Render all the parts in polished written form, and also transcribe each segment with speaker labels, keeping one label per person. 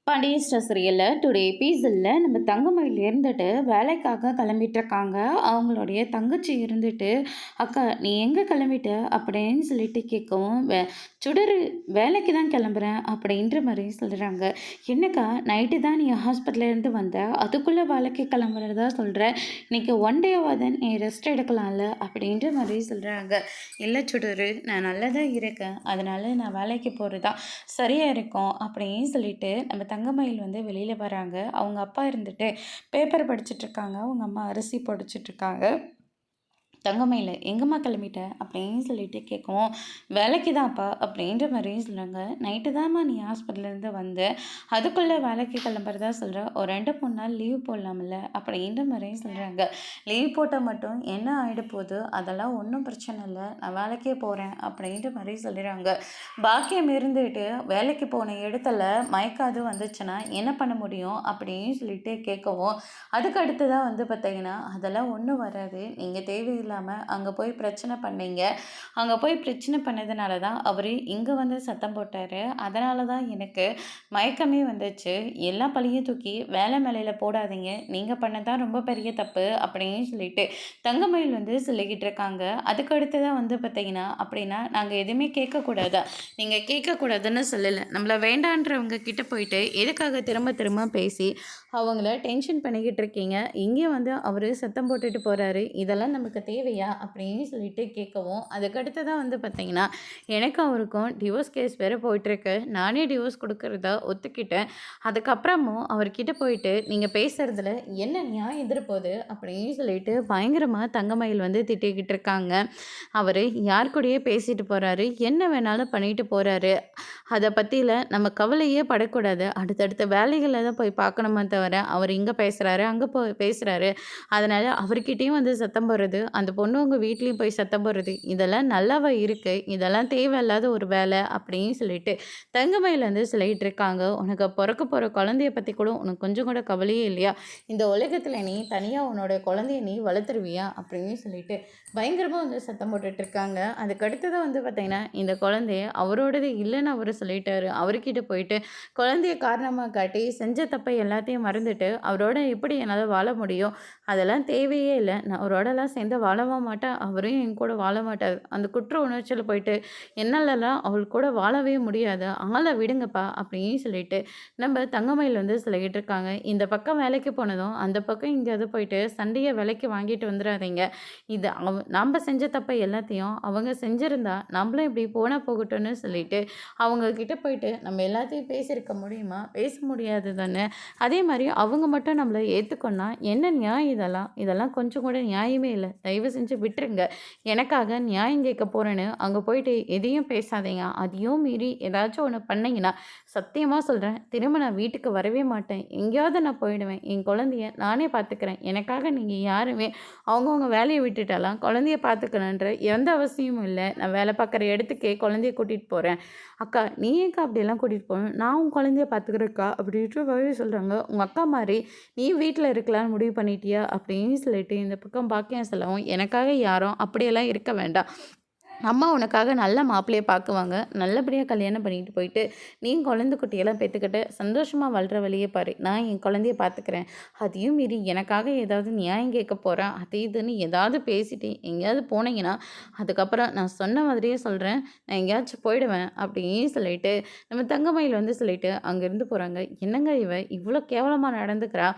Speaker 1: பாண்டியன் சீரியலில் டுடே எபிசோடில் நம்ம தங்கமயில் இருந்துட்டு வேலைக்காக கிளம்பிட்டுருக்காங்க. அவங்களுடைய தங்கச்சி இருந்துட்டு, அக்கா நீ எங்கே கிளம்பிட்ட அப்படின்னு சொல்லிட்டு கேட்கவும், சுடரு வேலைக்கு தான் கிளம்புறேன் அப்படின்ற மாதிரி சொல்கிறாங்க. என்னக்கா நைட்டு தான் நீ ஹாஸ்பிட்டலேருந்து வந்த, அதுக்குள்ளே வேலைக்கு கிளம்புறதா சொல்கிற, இன்னைக்கு ஒன் டேவாக நீ ரெஸ்ட் எடுக்கலாம்ல அப்படின்ற மாதிரி சொல்கிறாங்க. இல்லை சுடரு, நான் நல்லா தான் இருக்கேன், அதனால் நான் வேலைக்கு போகிறதா சரியாக இருக்கும் அப்படின்னு சொல்லிட்டு நம்ம தங்கமயில் வந்து வெளியில் வராங்க. அவங்க அப்பா இருந்துட்டு பேப்பர் படிச்சுட்ருக்காங்க, அவங்க அம்மா அரிசி பொடிச்சிட்ருக்காங்க. தங்கமயில் எங்கம்மா கிளம்பிட்ட அப்படின்னு சொல்லிட்டு கேட்கவும், வேலைக்கு தான்ப்பா அப்படின்ற மாதிரியும் சொல்கிறாங்க. நைட்டு தான்மா நீ ஹாஸ்பிட்டல்லேருந்து வந்து அதுக்குள்ளே வேலைக்கு கிளம்புறதா சொல்கிற, ஒரு 2-3 நாள் லீவ் போடலாம்ல அப்படின்ற மாதிரியும் சொல்கிறாங்க. லீவ் போட்டால் மட்டும் என்ன ஆகிட போகுது, அதெல்லாம் ஒன்றும் பிரச்சனை இல்லை, நான் வேலைக்கே போகிறேன் அப்படின்ற மாதிரி சொல்லிடுறாங்க. பாக்கியம் இருந்துட்டு வேலைக்கு போன இடத்துல மயக்காது வந்துச்சுன்னா என்ன பண்ண முடியும் அப்படின்னு சொல்லிட்டு கேட்கவும், அதுக்கு அடுத்ததாக வந்து பார்த்தீங்கன்னா, அதெல்லாம் ஒன்றும் வராது, நீங்கள் தேவையில்லை இல்லாமல் அங்கே போய் பிரச்சனை பண்ணீங்க, அங்கே போய் பிரச்சனை பண்ணதுனால தான் அவர் இங்கே வந்து சத்தம் போட்டார், அதனால தான் எனக்கு மயக்கமே வந்துச்சு, எல்லா பழியும் தூக்கி வேலை மேலையில் போடாதீங்க, நீங்கள் பண்ணதான் ரொம்ப பெரிய தப்பு அப்படின்னு சொல்லிட்டு தங்கமயில் வந்து சொல்லிக்கிட்டு இருக்காங்க. அதுக்கு அடுத்ததான் வந்து பார்த்தீங்கன்னா, அப்படின்னா நாங்கள் எதுவுமே கேட்கக்கூடாதா, நீங்கள் கேட்கக்கூடாதுன்னு சொல்லலை, நம்மளை வேண்டான்றவங்க கிட்ட போயிட்டு எதுக்காக திரும்ப திரும்ப பேசி அவங்கள டென்ஷன் பண்ணிக்கிட்டு இருக்கீங்க, இங்கேயும் வந்து அவர் சத்தம் போட்டுட்டு போகிறாரு, இதெல்லாம் நமக்கு தேவையா அப்படின்னு சொல்லிட்டு கேட்கவும், அதுக்கடுத்து தான் வந்து பார்த்தீங்கன்னா, எனக்கும் அவருக்கும் டிவோர்ஸ் கேஸ் வேறு போயிட்டுருக்கு, நானே டிவோர்ஸ் கொடுக்குறதா ஒத்துக்கிட்டேன், அதுக்கப்புறமும் அவர்கிட்ட போயிட்டு நீங்கள் பேசுகிறதுல என்ன நியாயம் எதிர்ப்போகுது அப்படின்னு சொல்லிட்டு பயங்கரமாக தங்கமயில் வந்து திட்டிக்கிட்டு இருக்காங்க. அவர் யார் கூடயே பேசிட்டு போகிறாரு, என்ன வேணாலும் பண்ணிட்டு போகிறாரு, அதை பற்றியில் நம்ம கவலையே படக்கூடாது, அடுத்தடுத்த வேலைகளில் தான் போய் பார்க்கணுமே தவிர அவர் இங்கே பேசுகிறாரு அங்கே போய் பேசுகிறாரு, அதனால் அவர்கிட்டையும் வந்து சத்தம் போடுறது, அந்த பொண்ணு உங்கள் வீட்லேயும் போய் சத்தம் போடுறது, இதெல்லாம் நல்லாவா இருக்குது, இதெல்லாம் தேவையில்லாத ஒரு வேலை அப்படின்னு சொல்லிட்டு தங்கமயில் வந்து சொல்லிகிட்டு இருக்காங்க. உனக்கு பிறக்க போகிற குழந்தைய பற்றி கூட உனக்கு கொஞ்சம் கூட கவலையே இல்லையா, இந்த உலகத்தில் நீ தனியாக உன்னோட குழந்தைய நீ வளர்த்துருவியா அப்படின்னு சொல்லிட்டு பயங்கரமாக வந்து சத்தம் போட்டுட்ருக்காங்க. அதுக்கு அடுத்ததான் வந்து பார்த்திங்கன்னா, இந்த குழந்தைய அவரோடது இல்லைன்னு அவர் சொல்லிட்டாரு, அவர்கிட்ட போயிட்டு குழந்தைய காரணமாக காட்டி செஞ்ச தப்பை எல்லாத்தையும் மறந்துட்டு அவரோட எப்படி என்னால் வாழ முடியும், அதெல்லாம் தேவையே இல்லை, நான் அவரோடலாம் சேர்ந்து வாழவா மாட்டேன், அவரும் என் கூட வாழ மாட்டார், அந்த குற்ற உணர்ச்சியில் போயிட்டு என்னாலலாம் அவள் கூட வாழவே முடியாது, ஆளை விடுங்கப்பா அப்படின்னு சொல்லிட்டு நம்ம தங்கமயில் வந்து சொல்லிக்கிட்டு இருக்காங்க. இந்த பக்கம் வேலைக்கு போனதும் அந்த பக்கம் எங்கேயாவது போயிட்டு சண்டையை விலைக்கு வாங்கிட்டு வந்துடாதீங்க, இது நம்ம செஞ்ச தப்பை எல்லாத்தையும் அவங்க செஞ்சுருந்தா நம்மளும் இப்படி போனால் போகட்டும்னு சொல்லிட்டு அவங்க கிட்ட போயிட்டு நம்ம எல்லாத்தையும் பேசியிருக்க முடியுமா, பேச முடியாது தானே, அதே மாதிரி அவங்க மட்டும் நம்மளை ஏற்றுக்கொண்டா என்ன நியாயம், இதெல்லாம் கொஞ்சம் கூட நியாயமே இல்லை, தயவு செஞ்சு விட்டுருங்க, எனக்காக நியாயம் கேட்க போகிறேன்னு அங்கே போயிட்டு எதையும் பேசாதீங்க, அதையும் மீறி ஏதாச்சும் ஒன்று பண்ணிங்கன்னா சத்தியமாக சொல்கிறேன், திரும்ப நான் வீட்டுக்கு வரவே மாட்டேன், எங்கேயாவது நான் போயிடுவேன், என் குழந்தைய நானே பார்த்துக்கிறேன், எனக்காக நீங்கள் யாருமே அவங்கவுங்க வேலையை விட்டுட்டாலாம் குழந்தைய பார்த்துக்கணுன்ற எந்த அவசியமும் இல்லை, நான் வேலை பார்க்குற இடத்துக்கே குழந்தைய கூட்டிகிட்டு போகிறேன், அக்கா நீ ஏன்க்கா அப்படியெல்லாம் கூட்டிகிட்டு போகணும், நான் உன் குழந்தைய பார்த்துக்கிறேக்கா அப்படின்ற மாதிரி சொல்கிறாங்க. உங்கள் அக்கா மாதிரி நீ வீட்டில் இருக்கலான்னு முடிவு பண்ணிட்டியா அப்படின்னு சொல்லிட்டு இந்த பக்கம் பாக்கியம் சொல்லவும், எனக்காக யாரும் அப்படியெல்லாம் இருக்க வேண்டாம், அம்மா உனக்காக நல்ல மாப்பிள்ளையை பார்க்குவாங்க, நல்லபடியாக கல்யாணம் பண்ணிட்டு போயிட்டு நீ குழந்தை குட்டியெல்லாம் பெற்றுக்கிட்டு சந்தோஷமாக வாழ்கிற வழியே பாரு, நான் என் குழந்தைய பார்த்துக்கிறேன், அதையும் மீறி எனக்காக ஏதாவது நியாயம் கேட்க போகிறேன் அது இதுன்னு ஏதாவது பேசிட்டு எங்கேயாவது போனீங்கன்னா அதுக்கப்புறம் நான் சொன்ன மாதிரியே சொல்கிறேன், நான் எங்கேயாச்சும் போயிடுவேன் அப்படின்னு சொல்லிட்டு நம்ம தங்கமயில் வந்து சொல்லிட்டு அங்கேருந்து போகிறாங்க. என்னங்க இவ இவ்வளோ கேவலமாக நடந்துக்கிறா,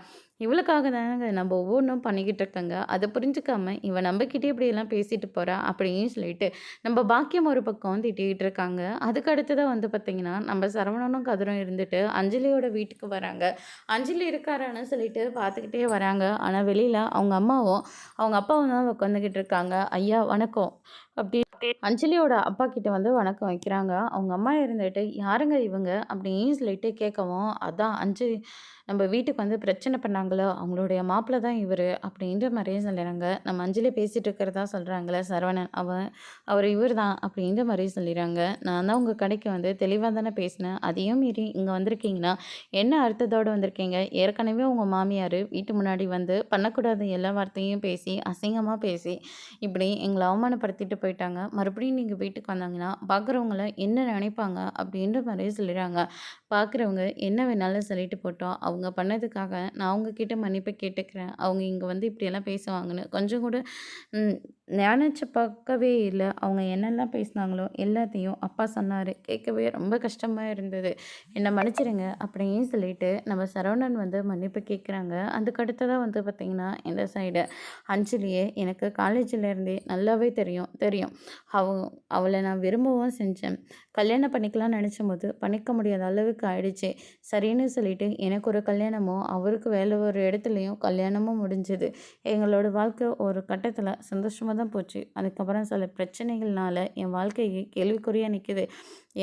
Speaker 1: இவளுக்காக தானங்க நம்ம ஒவ்வொன்றும் பண்ணிக்கிட்டு இருக்கங்க, அதை புரிஞ்சுக்காம இவன் நம்மக்கிட்டே இப்படியெல்லாம் பேசிட்டு போகிறா அப்படின்னு சொல்லிட்டு நம்ம பாக்கியம் ஒரு பக்கம் திட்டிகிட்டு இருக்காங்க. அதுக்கு அடுத்ததாக வந்து பார்த்திங்கன்னா, நம்ம சரவணனும் கதிரும் இருந்துட்டு அஞ்சலியோட வீட்டுக்கு வராங்க. அஞ்சலி இருக்காரான்னு சொல்லிட்டு பார்த்துக்கிட்டே வராங்க. ஆனால் வெளியில் அவங்க அம்மாவும் அவங்க அப்பாவும் தான் உட்காந்துக்கிட்டு இருக்காங்க. ஐயா வணக்கம் அப்படி அஞ்சலியோட அப்பா கிட்ட வந்து வணக்கம் வைக்கிறாங்க. அவங்க அம்மா இருந்துட்டு யாருங்க இவங்க அப்படின்னு சொல்லிட்டு கேட்கவும், அதான் அஞ்சலி நம்ம வீட்டுக்கு வந்து பிரச்சனை பண்ணாங்களோ அவங்களுடைய மாப்பிள்ளை தான் இவர் அப்படின்ற மாதிரியே சொல்லிடுறாங்க. நம்ம அஞ்சலி பேசிகிட்டு இருக்கிறதா சொல்கிறாங்களே சரவணன், அவர் இவர் தான் அப்படின்ற மாதிரி சொல்லிடுறாங்க. நான் தான் உங்கள் கடைக்கு வந்து தெளிவாக தானே பேசினேன், அதையும் மீறி இங்கே வந்திருக்கீங்கன்னா என்ன அர்த்தத்தோடு வந்திருக்கீங்க, ஏற்கனவே உங்கள் மாமியார் வீட்டு முன்னாடி வந்து பண்ணக்கூடாத எல்லா வார்த்தையும் பேசி அசிங்கமாக பேசி இப்படி எங்களை அவமானப்படுத்திட்டு போயிட்டாங்க, மறுபடியும் நீங்கள் வீட்டுக்கு வந்தாங்கன்னா பார்க்குறவங்கள என்ன நினைப்பாங்க அப்படின்ற மாதிரி சொல்லிடுறாங்க. பார்க்குறவங்க என்ன வேணாலும் சொல்லிட்டு போட்டோம். அவங்க பண்ணதுக்காக நான் அவங்ககிட்ட மன்னிப்பு கேட்டுக்கிறேன். அவங்க இங்க வந்து இப்படியெல்லாம் பேசுவாங்கன்னு கொஞ்சம் கூட ம் நெனச்சு பார்க்கவே இல்ல. அவங்க என்னெல்லாம் பேசினாங்களோ எல்லாத்தையும் அப்பா சொன்னாரு. கேட்கவே ரொம்ப கஷ்டமா இருந்தது. "என்ன மன்னிச்சிடுங்க" அப்படின்னு சொல்லிட்டு நம்ம சரவணன் வந்து மன்னிப்பு கேட்குறாங்க. அதுக்கு அடுத்ததா வந்து பார்த்தீங்கன்னா, இந்த சைடு அஞ்சலியே எனக்கு காலேஜ்ல இருந்தே நல்லாவே தெரியும் தெரியும். அவ அவள நான் விரும்பவும் செஞ்சேன். கல்யாணம் பண்ணிக்கலாம்னு நெனச்சம்போது, பண்ணிக்க முடியாத அளவுக்கு ஆயிடுச்சு. சரின்னு சொல்லிட்டு எனக்கு ஒரு கல்யாணமும், அவருக்கு வேற ஒரு இடத்துலயும் கல்யாணமும் முடிஞ்சது. எங்களோட வாழ்க்கை ஒரு கட்டத்தில சந்தோஷமா தான் போச்சு. அதுக்கப்புறம் சில பிரச்சனைகள்னால என் வாழ்க்கையே கேள்விக்குறியா நிக்குது.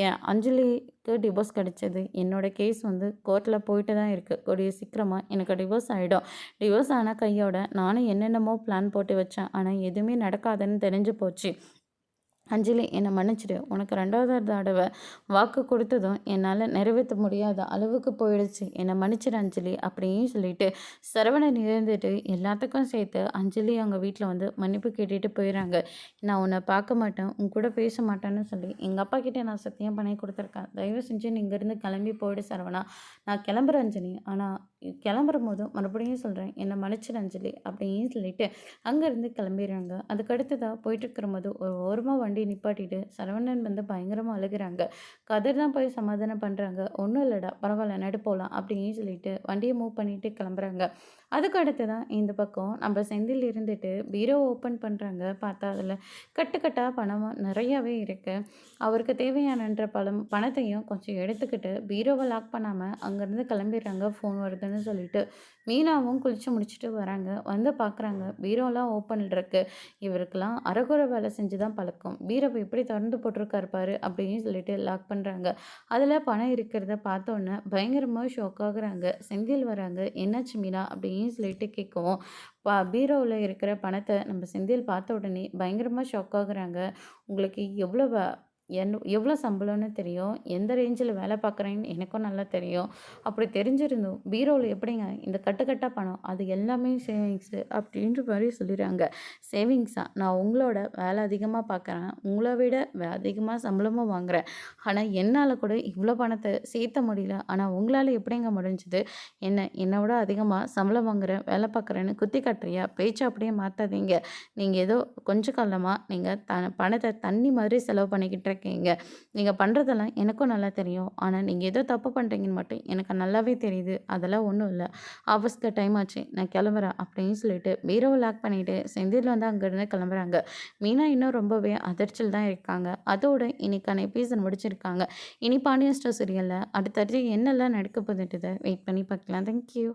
Speaker 1: என் அஞ்சலிக்கு டிவோர்ஸ் கிடைச்சது. என்னோட கேஸ் வந்து கோர்ட்ல போயிட்டு தான் இருக்கு. கூடிய சீக்கிரமா எனக்கு டிவோர்ஸ் ஆயிடும். டிவோர்ஸ் ஆன கையோட நானும் என்னென்னமோ பிளான் போட்டு வச்சேன். ஆனா எதுவுமே நடக்காதுன்னு தெரிஞ்சு போச்சு. அஞ்சலி என்னை மன்னிச்சிடு. உனக்கு 2வது தடவ வாக்கு கொடுத்ததும் என்னால நிறைவேத்த முடியாத அளவுக்கு போயிடுச்சு. என்னை மன்னிச்சிடு அஞ்சலி அப்படின்னு சொல்லிட்டு சரவணன் இருந்துட்டு எல்லாத்துக்கும் சேர்த்து அஞ்சலி அவங்க வீட்ல வந்து மன்னிப்பு கேட்டுட்டு போயிடுறாங்க. நான் உன்னை பார்க்க மாட்டேன், உன் கூட பேச மாட்டேன்னு சொல்லி எங்கள் அப்பா கிட்ட நான் சத்தியம் பண்ணி கொடுத்துருக்கேன். தயவு செஞ்சு நீ இங்கேருந்து கிளம்பி போயிடு சரவணா. நான் கிளம்புறேன் அஞ்சலி. ஆனால் கிளம்புறபோதும் மறுபடியும் சொல்கிறேன், என்னை மன்னிச்சிடு அஞ்சலி அப்படின்னு சொல்லிட்டு அங்கேருந்து கிளம்பிடுறாங்க. அதுக்கு அடுத்ததா போயிட்டுருக்கும்போது ஒரு ஓரமா வண்டிய நிப்பாட்டிட்டு சரவணன் வந்து பயங்கரமா அழுகுறாங்க. கதிர் தான் போய் சமாதானம் பண்றாங்க. "ஒண்ணும் இல்லடா, பரவால்ல நடு போலாம்" அப்படின்னு சொல்லிட்டு வண்டிய மூவ் பண்ணிட்டு கிளம்புறாங்க. அதுக்கு அடுத்ததா இந்த பக்கம் நம்ம செந்தில் இருந்துட்டு பீரோ ஓப்பன் பண்றாங்க. பார்த்தா அதில கட்டு கட்டா பணம் நிறையாவே இருக்கு. அவருக்கு தேவையானன்ற பணத்தையும் கொஞ்சம் எடுத்துக்கிட்டு பீரோவ லாக் பண்ணாம அங்கேருந்து கிளம்பிடுறாங்க. ஃபோன் வருதுன்னு சொல்லிட்டு. மீனாவும் குளிச்சு முடிச்சுட்டு வராங்க. வந்து பார்க்குறாங்க பீரோலாம் ஓப்பன்ல இருக்கு. இவருக்கெல்லாம் அரைகுறை வேலை செஞ்சு தான் பழக்கம். பீரவ எப்படி தொறந்து போட்டிருக்காரு பாரு அப்படின்னு சொல்லிட்டு லாக் பண்ணுறாங்க. அதில் பணம் இருக்கிறத பார்த்தோன்னே பயங்கரமாக ஷாக் ஆகுறாங்க. செந்தில் வராங்க. என்னாச்சு மீனா அப்படின்னு சொல்லிட்டு கேட்கவும் பீரோவில் இருக்கிற பணத்தை நம்ம செந்தில் பார்த்த உடனே பயங்கரமாக ஷாக் ஆகுறாங்க. உங்களுக்கு எவ்வளோ சம்பளம்னு தெரியும். எந்த ரேஞ்சில வேலை பார்க்குறேன்னு எனக்கும் நல்லா தெரியும். அப்படி தெரிஞ்சிருந்தும் பீரோல எப்படிங்க இந்த கட்டு கட்டா பணம் அது எல்லாமே சேவிங்ஸு அப்படின்ற மாரி சொல்லிடுறாங்க. சேவிங்ஸா? நான் உங்களோட வேலை அதிகமா பார்க்குறேன். உங்கள விட அதிகமா சம்பளமும் வாங்குறேன். ஆனா என்னால கூட இவ்வளோ பணத்த சேர்த்த முடியல. ஆனா உங்களால எப்படிங்க முடிஞ்சது? என்னை விட அதிகமா சம்பளம் வாங்குறேன், வேலை பார்க்குறேன்னு குத்தி காட்டுறியா? பேச்ச அப்படியே மாத்தாதீங்க. நீங்க ஏதோ கொஞ்ச காலமா நீங்க பணத்த தண்ணி மாதிரி செலவு பண்ணிக்கிட்டு இருக்கீங்க. நீங்க பண்றதெல்லாம் எனக்கும் நல்லா தெரியும். ஆனா, நீங்க ஏதோ தப்பு பண்றீங்கன்னு மட்டும் எனக்கு நல்லாவே தெரியுது. அதெல்லாம் ஒண்ணும் இல்ல. ஆஃபீஸ்க்கு டைம் ஆச்சு. நான் கிளம்புறேன் அப்படின்னு சொல்லிட்டு பீரோவ லாக் பண்ணிட்டு செந்தில் வந்து அங்கருந்து கிளம்புறாங்க. மீனா இன்னும் ரொம்பவே அதிர்ச்சியில தான் இருக்காங்க. அதோட இன்னைக்கான எபிசோட் முடிச்சிருக்காங்க. இனி பாண்டியன் ஸ்டோர் சீரியல்ல அடுத்தடுத்து என்னெல்லாம் நடக்க போகுதுன்றத வெயிட் பண்ணி பார்க்கலாம். Thank you.